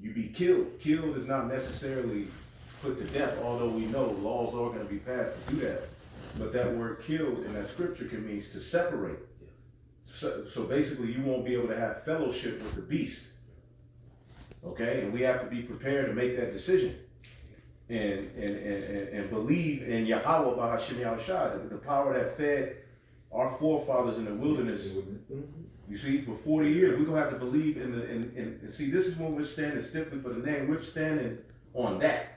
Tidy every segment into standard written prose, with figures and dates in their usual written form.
You be killed. Killed is not necessarily put to death, although we know laws are going to be passed to do that. But that word killed in that scripture can mean to separate. So basically you won't be able to have fellowship with the beast. Okay? And we have to be prepared to make that decision. And believe in Yahweh Bahashim Yahushua, the power that fed our forefathers in the wilderness. You see, for 40 years, we're gonna have to believe and see, this is when we're standing stiffly for the name. We're standing on that.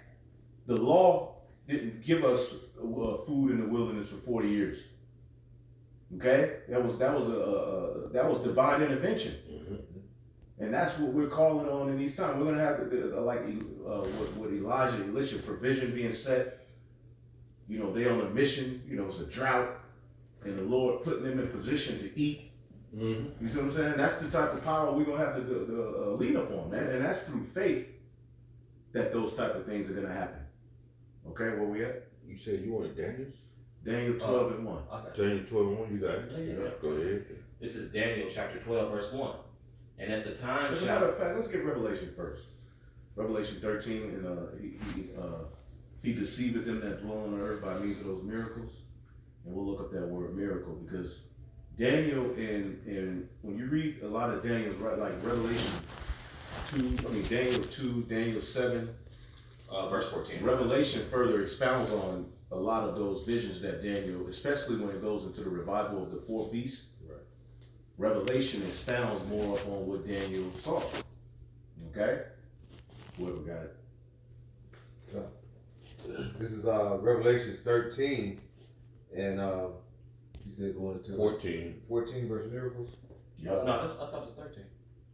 The law didn't give us food in the wilderness for 40 years. Okay, that was divine intervention, and that's what we're calling on in these times. We're gonna have to what Elijah, Elisha, provision being set. You know, they on a mission. You know, it's a drought, and the Lord putting them in position to eat. You see what I'm saying? That's the type of power we're gonna have to lean upon, man, and that's through faith that those type of things are gonna happen. Okay, where we at? You said you wanted Daniel's? Daniel 12:1. Daniel 12:1, you got it? Yeah. Go ahead. This is Daniel chapter 12, verse 1. And at the time, As a matter of fact, let's get Revelation first. Revelation 13, and he deceiveth them that dwell on the earth by means of those miracles. And we'll look up that word miracle, because Daniel, and when you read a lot of Daniel's, right, like Revelation 2, Daniel 2, Daniel 7, verse 14. Revelation further expounds on a lot of those visions that Daniel, especially when it goes into the revival of the four beasts. Right. Revelation expounds more upon what Daniel saw. Okay? Whoever got it. This is Revelation 13, and you said going into 14 verse miracles. No, I thought it was 13.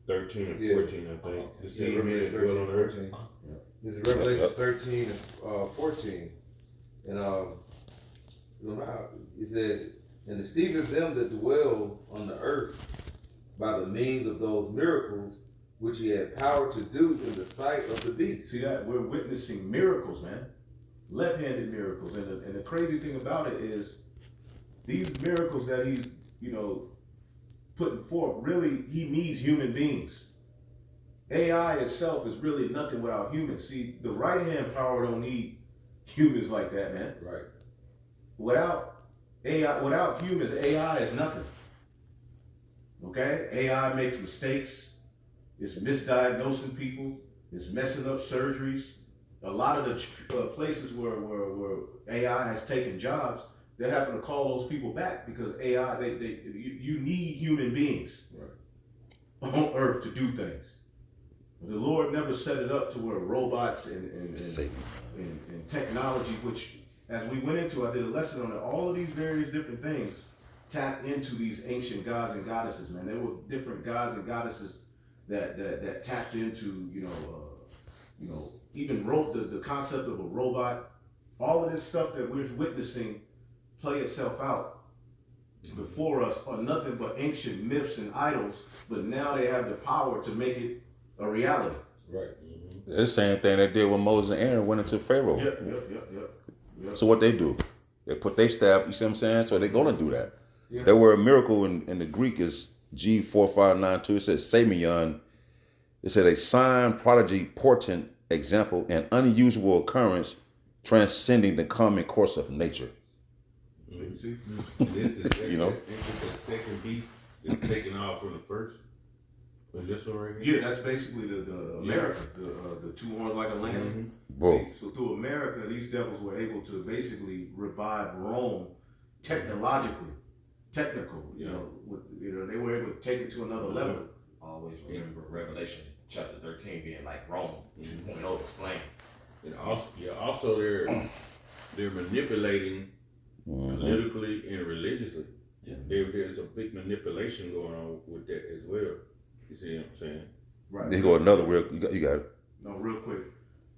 13 and Yeah. 14, I think. Okay. The Yeah, seed men Revelation that dwell 13, on the earth. 14. This is Revelation 13 and 14, and it says, "And deceiveth them that dwell on the earth by the means of those miracles which he had power to do in the sight of the beast." See that? We're witnessing miracles, man. Left-handed miracles. And the crazy thing about it is these miracles that he's, putting forth, really, he needs human beings. AI itself is really nothing without humans. See, the right-hand power don't need humans like that, man. Right. Without humans, AI is nothing. Okay? AI makes mistakes. It's misdiagnosing people. It's messing up surgeries. A lot of the places where AI has taken jobs, they're having to call those people back because AI, you need human beings on earth to do things. The Lord never set it up to where robots and technology, which, as we went into, I did a lesson on it, all of these various different things tap into these ancient gods and goddesses, man. There were different gods and goddesses that tapped into, even wrote the concept of a robot. All of this stuff that we're witnessing play itself out before us are nothing but ancient myths and idols, but now they have the power to make it a reality. Right. It's the same thing they did when Moses and Aaron went into Pharaoh. Yep. So what they do? They put their staff, you see what I'm saying? So they're going to do that. Yeah. That word miracle in the Greek is G4592. It says semeion. It said a sign, prodigy, portent, example, an unusual occurrence transcending the common course of nature. You see? You know? The second beast is taken off from the first. Is this one right here? Yeah, that's basically the America, the two horns like a lamb. Bro. See, so through America, these devils were able to basically revive Rome technologically, technical. They were able to take it to another level. Always remember Revelation chapter 13 being like Rome 2.0 explained. And also they're manipulating politically and religiously. Yeah. There's a big manipulation going on with that as well. You see what I'm saying? Right. They go another real. You got it. No, real quick.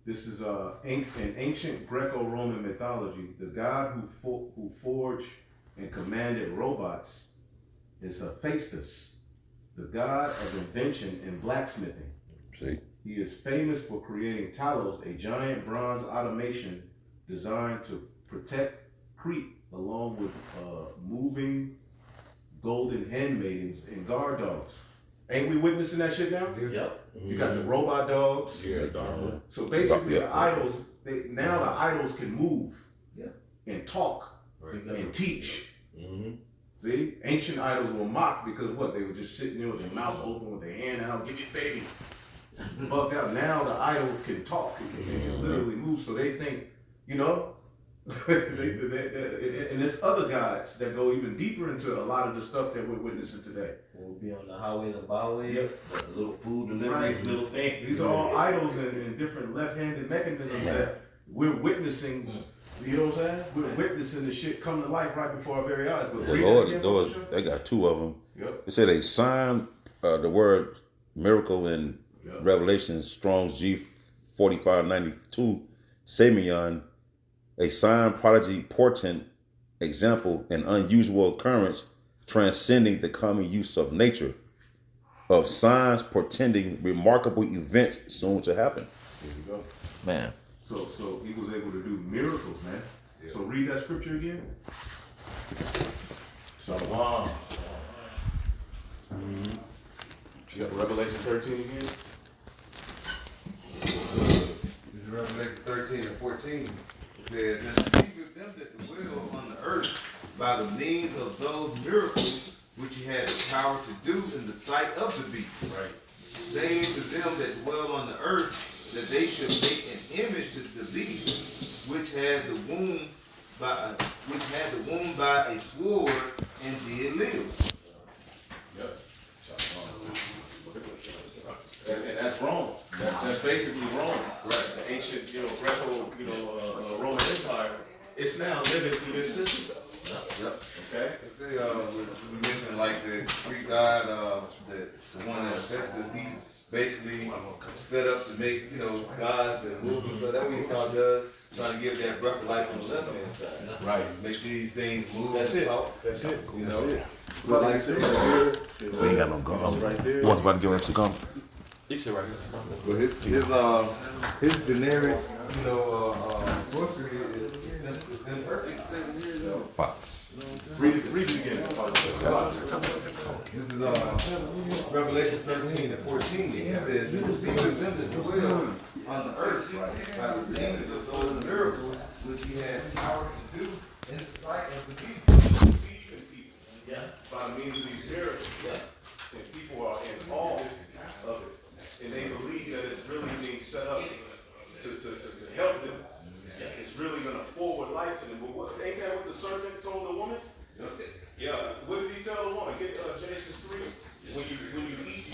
This is in ancient Greco-Roman mythology. The god who forged and commanded robots is Hephaestus, the god of invention and blacksmithing. See? He is famous for creating Talos, a giant bronze automation designed to protect Crete, along with moving golden handmaidens and guard dogs. Ain't we witnessing that shit now? Yep. You got the robot dogs. Yeah, Darwin. So basically, Yeah. the idols, now the idols can move, Yeah. and talk, Right. and teach. Mm-hmm. See, ancient idols were mocked because what? They were just sitting there with their mouth open, with their hand out, give me baby. Bugged out. Now the idol can talk, it can literally move. So they think, you know, and there's other gods that go even deeper into a lot of the stuff that we're witnessing today. We'll be on the highways and byways, Yes. the little food delivery, Right. little thing. These are all idols and different left-handed mechanisms that we're witnessing. You know what I'm saying? We're witnessing the shit come to life right before our very eyes. But The read Lord, that again, Lord, Bishop. they got two of them. Yep. It said a sign, the word miracle in Yep. Revelation, Strong's G4592, Samion, a sign, prodigy, portent, example, an unusual occurrence transcending the common use of nature, of signs portending remarkable events soon to happen. There you go. Man. So he was able to do miracles, man. So read that scripture again. Shalom. You got Revelation 13 again? This is Revelation 13 and 14. It says, "And deceiveth them that dwell on the earth by the means of those miracles which he had the power to do in the sight of the beast. Right. Saying to them that dwell on the earth that they should make an image to the beast, which had the wound by a sword and did live." Yep. And that's Rome. That's basically Rome. Right. The ancient, Greco, Roman Empire. It's now living through this system. Yep. Okay. We mentioned like the Greek god, the one that Festus, he basically set up to make, gods that move and stuff. That's what Esau does, trying to give that breath of life on the left hand side. Right. Make these things move That's and it. talk. That's it. You know? But like I said, right here. We ain't got no gum. Right there. What's about to give us the gum? You sit right here. But his generic, sorcery is imperfect. Read it again. This is Revelation 13 and 14. It says, "And deceiveth them that dwell on the earth by the means of those miracles which he had power to do in the sight of the beast." Deceiving people. Yeah. By means of these miracles. Yeah. And people are in awe of it. And they believe that it's really being set up to help them. It's really gonna forward life to them. But ain't that what the serpent told the woman? Yeah. What did he tell the woman? Get Genesis 3. When you eat,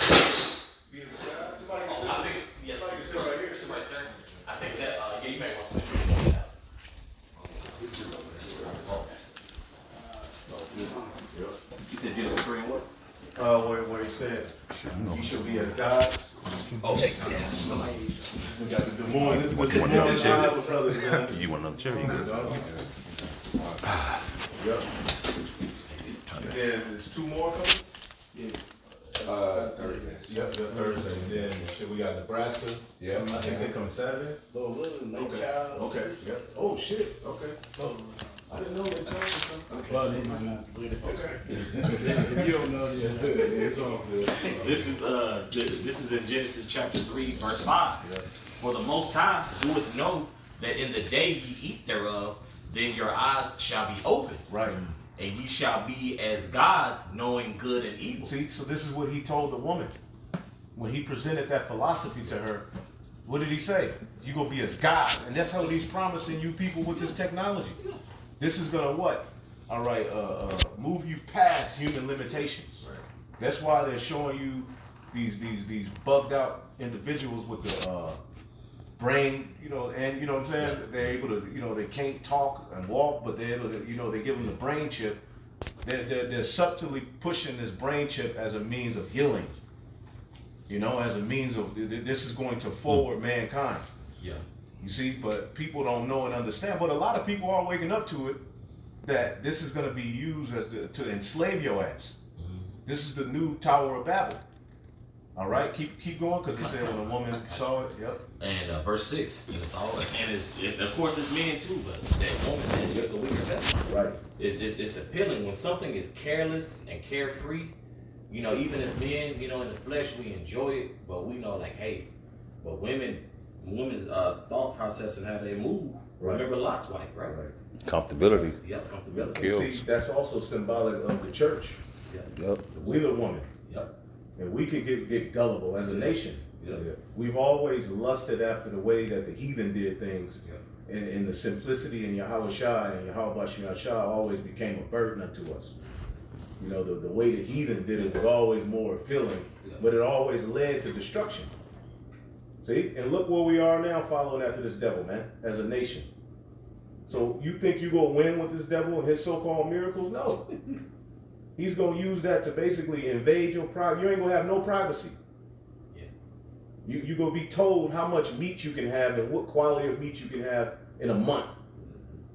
you be a child. Somebody can sit, somebody can sit right here. Right there. I think that, you may want to sit. You said Genesis 3 and what? Where he said, "You shall be as gods." Okay. We got the more. This is what the more Bible brothers done. You want another chair? You good? Yep. And then there's two more coming. Thursday. Yep, Thursday. And then shit, we got Nebraska. Yeah. I think they coming Saturday. Okay. Okay. Yep. Oh shit. Okay. Oh, I didn't know they coming. Okay. You don't know yet. It's all good. This is in Genesis chapter 3, verse 5. For the Most High doeth know that in the day ye eat thereof, then your eyes shall be opened, Right. and ye shall be as gods, knowing good and evil. See, so this is what he told the woman when he presented that philosophy to her. What did he say? You gonna be as God, and that's how he's promising you people with this technology. This is gonna what? All right, move you past human limitations. That's why they're showing you these bugged out individuals with the brain, and you know what I'm saying? They're able to, they can't talk and walk, but they're able to, they give them the brain chip. They're subtly pushing this brain chip as a means of healing. As a means of, this is going to forward mankind. Yeah. You see, but people don't know and understand. But a lot of people are waking up to it, that this is going to be used to enslave your ass. This is the new Tower of Babel. All right, keep going, because it said when a woman saw it. Yep. And verse 6, it's all, and of course it's men too, but that woman, the weaker vessel. Right. It's appealing when something is careless and carefree. you know, even as men, you know, in the flesh, we enjoy it, but we know, like, hey, but women's thought process and how they move. Right. Remember Lot's wife, right? Comfortability. Yep, comfortability. Yeah. See, that's also symbolic of the church. Yep. We the woman. Yep. And we can get gullible as a nation. Yep. We've always lusted after the way that the heathen did things. Yep. And the simplicity in Yahweh Shai and Yahweh Shai always became a burden unto us. You know, the way the heathen did it was always more appealing, but it always led to destruction. See? And look where we are now following after this devil, man, as a nation. So you think you're going to win with this devil and his so-called miracles? No. He's going to use that to basically invade your privacy. You ain't going to have no privacy. Yeah. You're going to be told how much meat you can have and what quality of meat you can have in a month.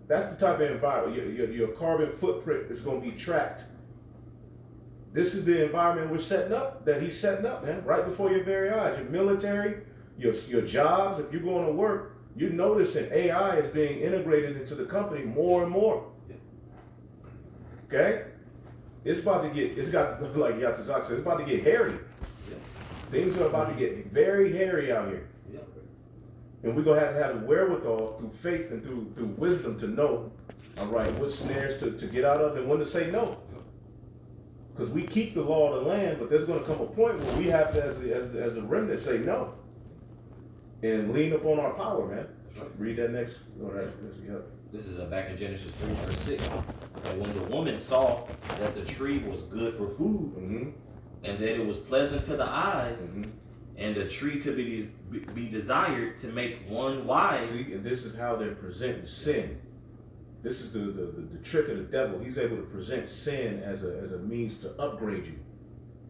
That's the type of environment. Your carbon footprint is going to be tracked. This is the environment we're setting up, that he's setting up, man, right before your very eyes. Your military, your jobs, if you're going to work, you're noticing AI is being integrated into the company more and more. Okay? It's about to get, like Yatazak said, it's about to get hairy. Things are about to get very hairy out here. And we're going to have the wherewithal through faith and through wisdom to know, all right, what snares to get out of and when to say no. Because we keep the law of the land, but there's going to come a point where we have to, as a remnant, say no. And lean upon our power, man. Read that next. This is back in Genesis 3, verse 6. And when the woman saw that the tree was good for food, and that it was pleasant to the eyes, and the tree to be desired to make one wise. See, and this is how they're presenting sin. This is the trick of the devil. He's able to present sin as a means to upgrade you,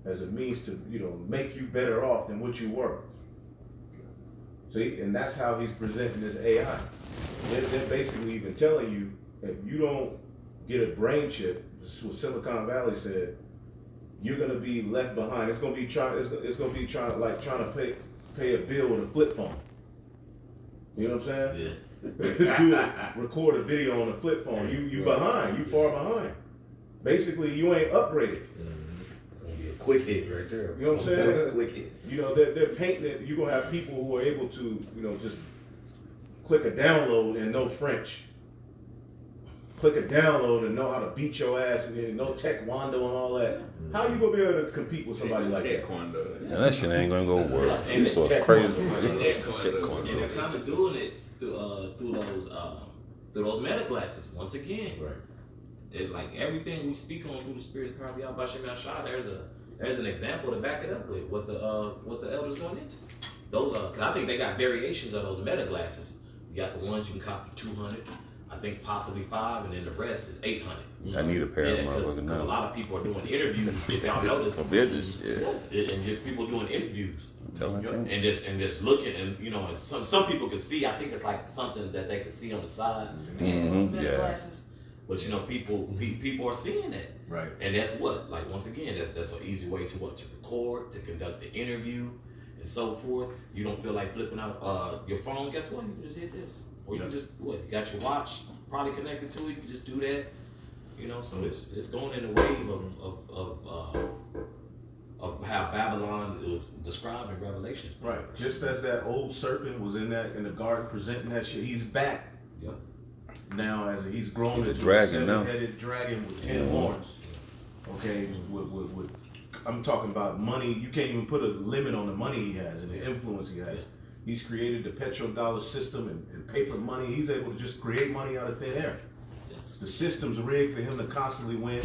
as a means to, you know, make you better off than what you were. See, and that's how he's presenting this AI. They're basically even telling you, if you don't get a brain chip, this is what Silicon Valley said, you're gonna be left behind. It's gonna be trying to pay a bill with a flip phone. You know what I'm saying? Yes. Record a video on a flip phone. You behind. You far behind. Basically, you ain't upgraded. It's gonna be a quick hit right there. You know what I'm saying? It's a quick hit. You know, they're painting it. You're gonna have people who are able to, you know, just click a download and know French. Click a download and know how to beat your ass and know taekwondo and all that. How you gonna be able to compete with somebody like that? Taekwondo. And that shit ain't gonna go work. And You so they're crazy. they're kind of doing it through those meta glasses. Once again, Right. it's like everything we speak on through the Spirit of Probably Al Bashar Shah. There's an example to back it up with what the elders going into. Those cause I think they got variations of those meta glasses. You got the ones you can cop for $200. I think possibly $500, and then the rest is $800. I need a pair of Because motherfuckers a now. lot of people are doing interviews. If y'all notice, For business, yeah. and just people doing interviews. Telling them. And just looking, and you know, and some people can see. I think it's like something that they can see on the side. Man, those meta yeah. glasses. But you know, people are seeing that, Right. and that's what, like, once again, that's an easy way to record, to conduct the interview, and so forth. You don't feel like flipping out your phone. Guess what? You can just hit this, or you can just you got your watch probably connected to it. You can just do that. You know, so it's going in a wave of how Babylon is described in Revelation. Right. Just as that old serpent was in the garden presenting that shit, he's back. Yep. Now as he's grown The into dragon a now. 7-headed dragon with 10 horns. Okay, with I'm talking about money. You can't even put a limit on the money he has and the influence he has. He's created the petrodollar system and paper money. He's able to just create money out of thin air. The system's rigged for him to constantly win.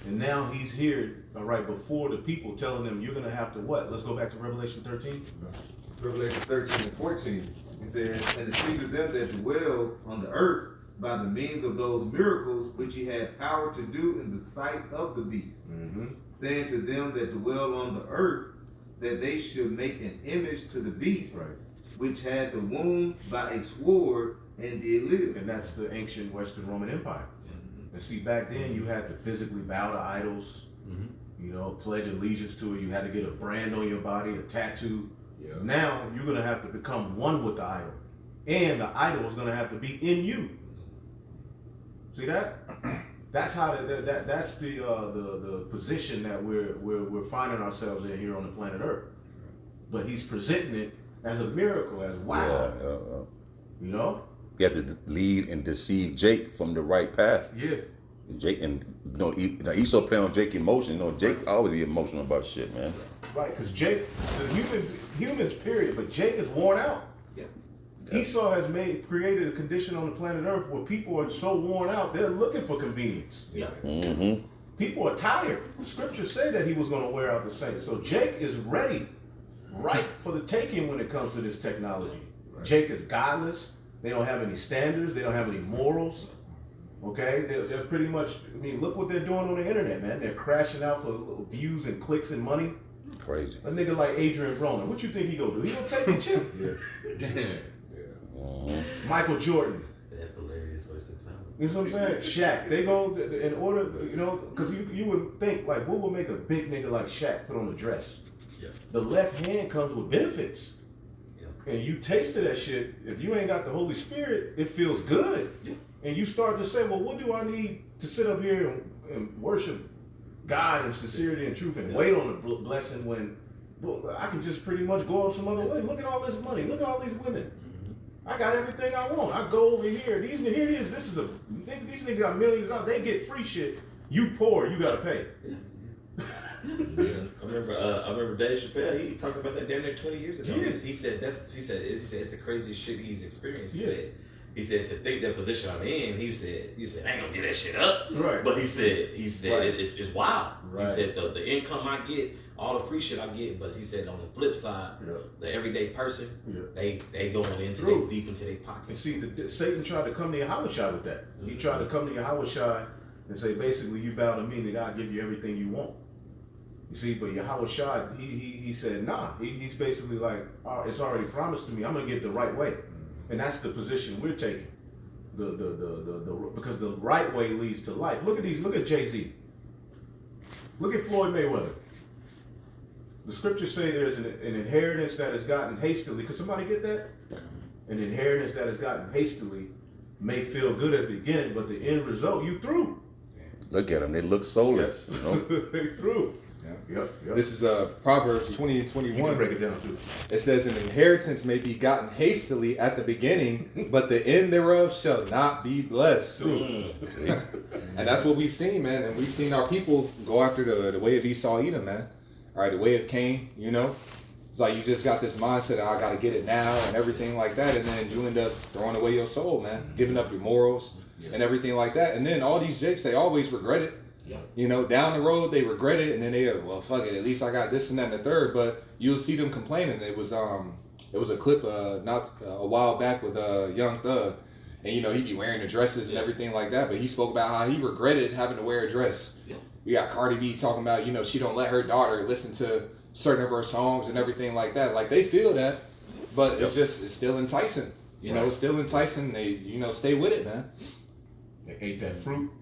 And now he's here, all right, before the people, telling them you're gonna have to what? Let's go back to Revelation 13. Revelation 13 and 14. He said, and to speak of them that dwell on the earth by the means of those miracles which he had power to do in the sight of the beast, saying to them that dwell on the earth that they should make an image to the beast, Right. which had the wound by a sword and did live. And that's the ancient Western Roman Empire. And see, back then you had to physically bow to idols, you know, pledge allegiance to it. You had to get a brand on your body, a tattoo. Yeah. Now you're gonna have to become one with the idol, and the idol is gonna have to be in you. See that? That's how that's the position that we're finding ourselves in here on the planet Earth. But he's presenting it as a miracle, as wow. You know? You have to lead and deceive Jake from the right path. Yeah. Jake and Esau play on Jake emotion. Jake always be emotional about shit, man. Right, because Jake, the humans, period, but Jake is worn out. Yeah. Esau has created a condition on the planet Earth where people are so worn out, they're looking for convenience. Yeah. Mm-hmm. People are tired. The scripture said that he was going to wear out the saints. So Jake is ready, right for the taking when it comes to this technology. Right. Jake is godless. They don't have any standards. They don't have any morals. Okay? They're pretty much, I mean, look what they're doing on the internet, man. They're crashing out for views and clicks and money. Crazy. A nigga like Adrian Broner, what you think he gonna do? He gonna take the chip? Michael Jordan. That hilarious waste of time. You know what I'm saying? Shaq. They go in order, you know, because you would think like, what would make a big nigga like Shaq put on a dress? Yeah. The left hand comes with benefits. Yeah. And you tasted that shit. If you ain't got the Holy Spirit, it feels good. Yeah. And you start to say, well, what do I need to sit up here and worship God in sincerity and truth and wait on the blessing when I can just pretty much go up some other way? Look at all this money. Look at all these women. I got everything I want. I go over here. Here it is. These niggas got millions of dollars. They get free shit. You poor. You gotta pay. Yeah. I remember Dave Chappelle. He talked about that damn near 20 years ago. Yeah. He said it's the craziest shit he's experienced. He said to think that position I'm in, he said I ain't gonna get that shit up. Right. But he said right. it's wild. Right. He said the income I get, all the free shit I get, but he said on the flip side, the everyday person, they going into they deep into their pockets. And see, Satan tried to come to Yahushua with that. He tried to come to Yahushua and say, basically, you bow to me, and I'll give you everything you want. You see, but Yahushua, he said, nah. He's basically like, it's already promised to me. I'm gonna get the right way. And that's the position we're taking. Because the right way leads to life. Look at Jay-Z. Look at Floyd Mayweather. The scriptures say there's an inheritance that is gotten hastily. Could somebody get that? An inheritance that is gotten hastily may feel good at the beginning, but the end result, you through. Look at them. They look soulless. You know? They through. Yep. This is Proverbs 20 and 21. You can break it down too. It says, an inheritance may be gotten hastily at the beginning, but the end thereof shall not be blessed. And that's what we've seen, man. And we've seen our people go after the way of Esau Edom, man. All right, the way of Cain, you know. It's like you just got this mindset of, I got to get it now and everything like that. And then you end up throwing away your soul, man. Giving up your morals and everything like that. And then all these jakes, they always regret it. Yeah. You know, down the road they regret it, and then they well, fuck it. At least I got this and that and the third. But you'll see them complaining. It was a clip not a while back with Young Thug, and you know he'd be wearing the dresses and everything like that. But he spoke about how he regretted having to wear a dress. Yeah. We got Cardi B talking about she don't let her daughter listen to certain of her songs and everything like that. Like they feel that, but it's still enticing. You know, it's still enticing. They stay with it, man. They ate that fruit.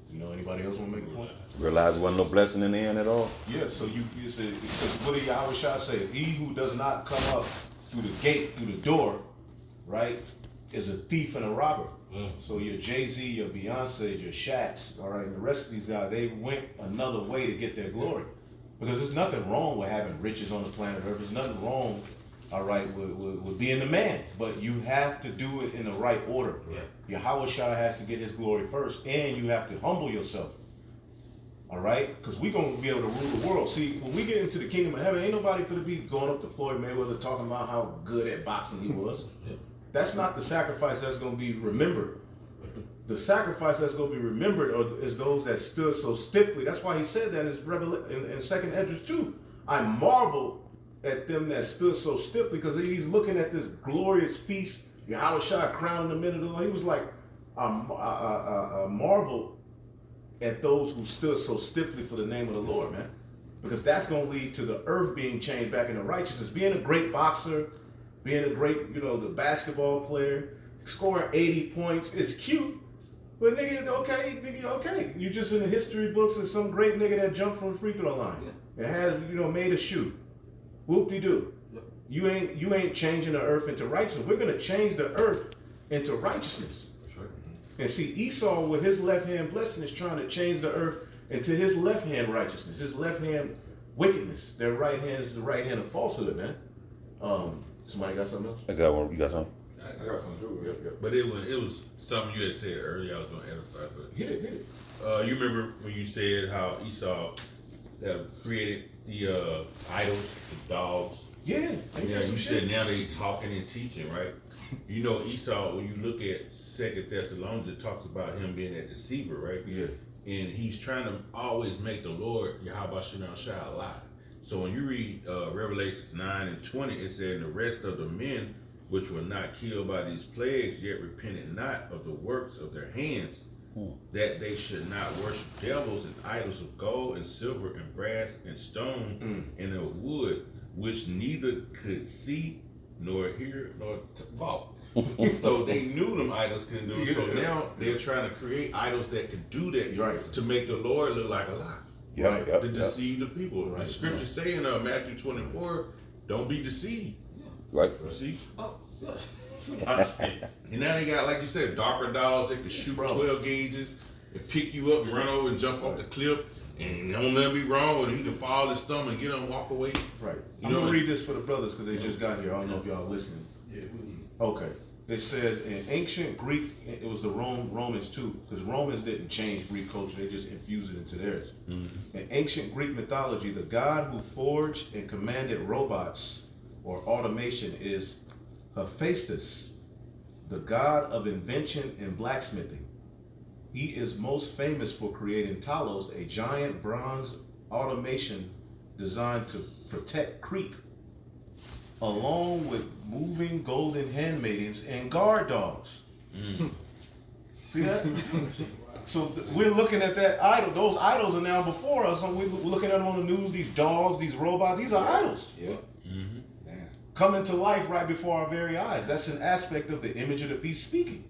You know, anybody else want to make a point? Realize there wasn't no blessing in the end at all. Yeah, so you said, because what did Yahushua say? He who does not come up through the gate, through the door, right, is a thief and a robber. So your Jay-Z, your Beyonce, your Shaqs, all right, and the rest of these guys, they went another way to get their glory. Because there's nothing wrong with having riches on the planet Earth. There's nothing wrong, all right, with being the man. But you have to do it in the right order. Yeah. Yahushua has to get his glory first, and you have to humble yourself. All right? Because we're going to be able to rule the world. See, when we get into the kingdom of heaven, ain't nobody going to be going up to Floyd Mayweather talking about how good at boxing he was. That's not the sacrifice that's going to be remembered. The sacrifice that's going to be remembered is those that stood so stiffly. That's why he said that in 2nd Esdras 2. I marvel at them that stood so stiffly, because he's looking at this glorious feast. Yahushua crowned in the middle of the Lord. He was like, I marvel at those who stood so stiffly for the name of the Lord, man. Because that's going to lead to the earth being changed back into righteousness. Being a great boxer, being a great, the basketball player, scoring 80 points is cute. But nigga, okay. You just in the history books as some great nigga that jumped from the free throw line and had, made a shoe. Whoop-de-doo. You ain't changing the earth into righteousness. We're gonna change the earth into righteousness. And see, Esau with his left hand blessing is trying to change the earth into his left hand righteousness, his left hand wickedness. Their right hand is the right hand of falsehood, man. Somebody got something else? I got one. You got something? I got some too. Yep. But it was something you had said earlier. I was gonna edify, but Hit it. you remember when you said how Esau created the idols, the dogs. Yeah. Ain't Yeah, that some you shit? said now they talking and teaching, right? You know Esau, when you look at 2 Thessalonians, it talks about him being a deceiver, right? Yeah. And he's trying to always make the Lord Yahweh Shem Shai a lie. So when you read Revelations 9 and 20, it said, and the rest of the men which were not killed by these plagues, yet repented not of the works of their hands, that they should not worship devils and idols of gold and silver and brass and stone and of wood, which neither could see nor hear nor walk. So they knew them idols couldn't do it. So now they're trying to create idols that can do that, Right. to make the Lord look like a lie. Yep, To deceive the people. Right. The scriptures say in Matthew 24, don't be deceived. Right. You see? Oh, yes. And now they got, like you said, darker dogs that can shoot 12 gauges and pick you up and run over and jump off the cliff. And don't let me be wrong, and he can fall his stomach and get up and walk away. Right. You I'm know, gonna read this for the brothers because they just got here. I don't know if y'all listening. Yeah, Okay. It says in ancient Greek, it was the Romans too, because Romans didn't change Greek culture; they just infused it into theirs. In ancient Greek mythology, the god who forged and commanded robots or automation is Hephaestus, the god of invention and blacksmithing. He is most famous for creating Talos, a giant bronze automation designed to protect Crete, along with moving golden handmaidens and guard dogs. See that? So we're looking at that idol. Those idols are now before us. And we're looking at them on the news. These dogs, these robots, these are idols. Yep. Man. Coming to life right before our very eyes. That's an aspect of the image of the beast speaking.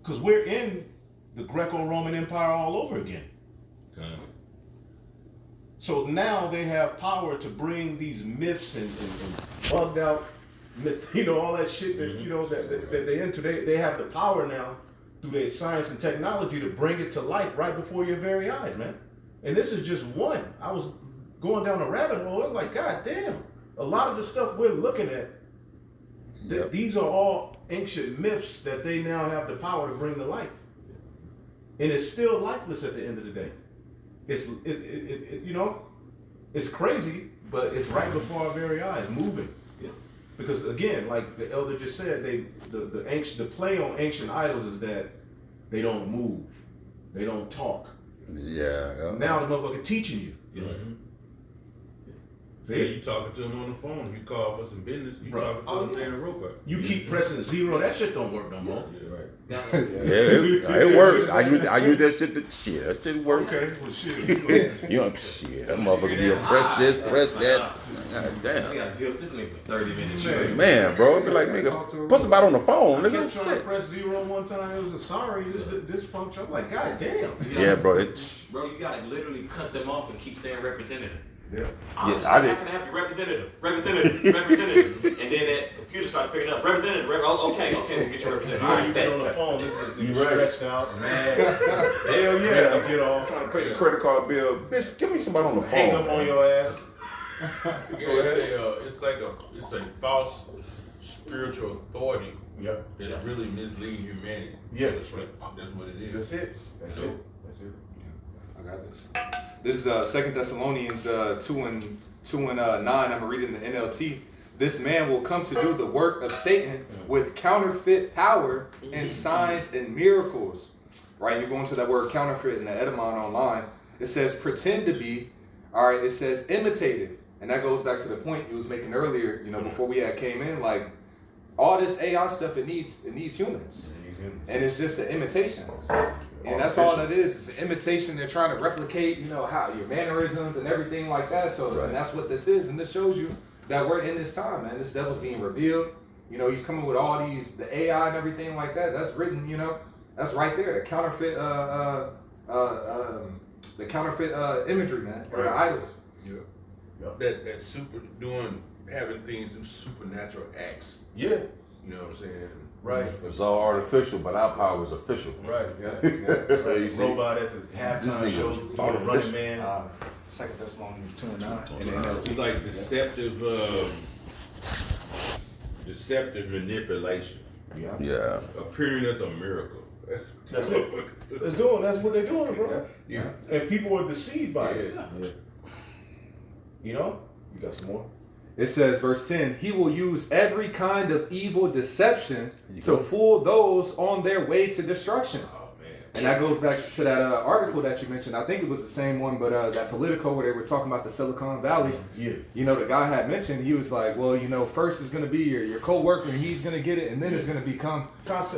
Because we're in the Greco-Roman Empire all over again. So now they have power to bring these myths and bugged out, all that shit that, that they into. They have the power now through their science and technology to bring it to life right before your very eyes, man. And this is just one. I was going down a rabbit hole. I was like, God damn. A lot of the stuff we're looking at, these are all ancient myths that they now have the power to bring to life. And it's still lifeless at the end of the day. It's crazy, but it's right before our very eyes, moving. Yeah. Because again, like the elder just said, the play on ancient idols is that they don't move, they don't talk. Yeah. Now the motherfucker teaching you. Yeah, you talking to him on the phone. You call for some business. You Bro. talking to him in a robot. You keep pressing 0. That shit don't work no more. Yeah, it worked. I use that shit. That shit worked. Okay, well shit. You know, shit. That motherfucker be press this, press that. God I damn. gotta deal with this nigga for 30 minutes. Man, bro, it be like, nigga, put somebody on the phone, I nigga. kept trying to Shit. press 0 one time. It was a sorry, this function. I'm like, God damn. Yeah, bro. It's Bro, you gotta literally cut them off and keep saying representative. Yeah. I did. How can I have you representative, representative, and then that computer starts picking up representative. Okay, we'll get your representative. All You right, get on the bet. phone, this is You right. stressed out, mad. hell yeah. Get off. Trying to pay the credit card bill. Bitch, give me somebody on the Hang phone. up on man. your ass. It's a false spiritual authority Yep. that's really misleading humanity. Yeah. That's what it is. That's it. That's it. That's it. I got this. This is 2 Thessalonians 2 and 9. I'm gonna read it in the NLT. This man will come to do the work of Satan with counterfeit power and signs and miracles. Right? You go into that word counterfeit in the Edamon online. It says pretend to be. All right. It says imitated, and that goes back to the point you was making earlier. Before we had came in, like all this AI stuff, it needs humans, and it's just an imitation. And that's all it is. It's an imitation. They're trying to replicate, how your mannerisms and everything like that. So, and that's what this is. And this shows you that we're in this time, man. This devil's being revealed. He's coming with all the AI and everything like that. That's written, that's right there. The counterfeit, imagery, man. Or the idols. That super having things do supernatural acts. Yeah. You know what I'm saying? Right. It's all artificial, but our power is official. Right. You see? Robot at the halftime This show, nigga the running man. 2 Thessalonians 2:9. It's like deceptive manipulation, Yeah. appearing as a miracle. That's it. That's what they're doing, bro. Yeah. And people are deceived by it. You know? You got some more? It says, verse 10, he will use every kind of evil deception You to go. fool those on their way to destruction. Oh man. And that goes back to that article that you mentioned. I think it was the same one, but that Politico where they were talking about the Silicon Valley. Yeah. You know, the guy had mentioned, he was like, well, you know, first is going to be your co-worker and he's going to get it, and then it's going to become Concept.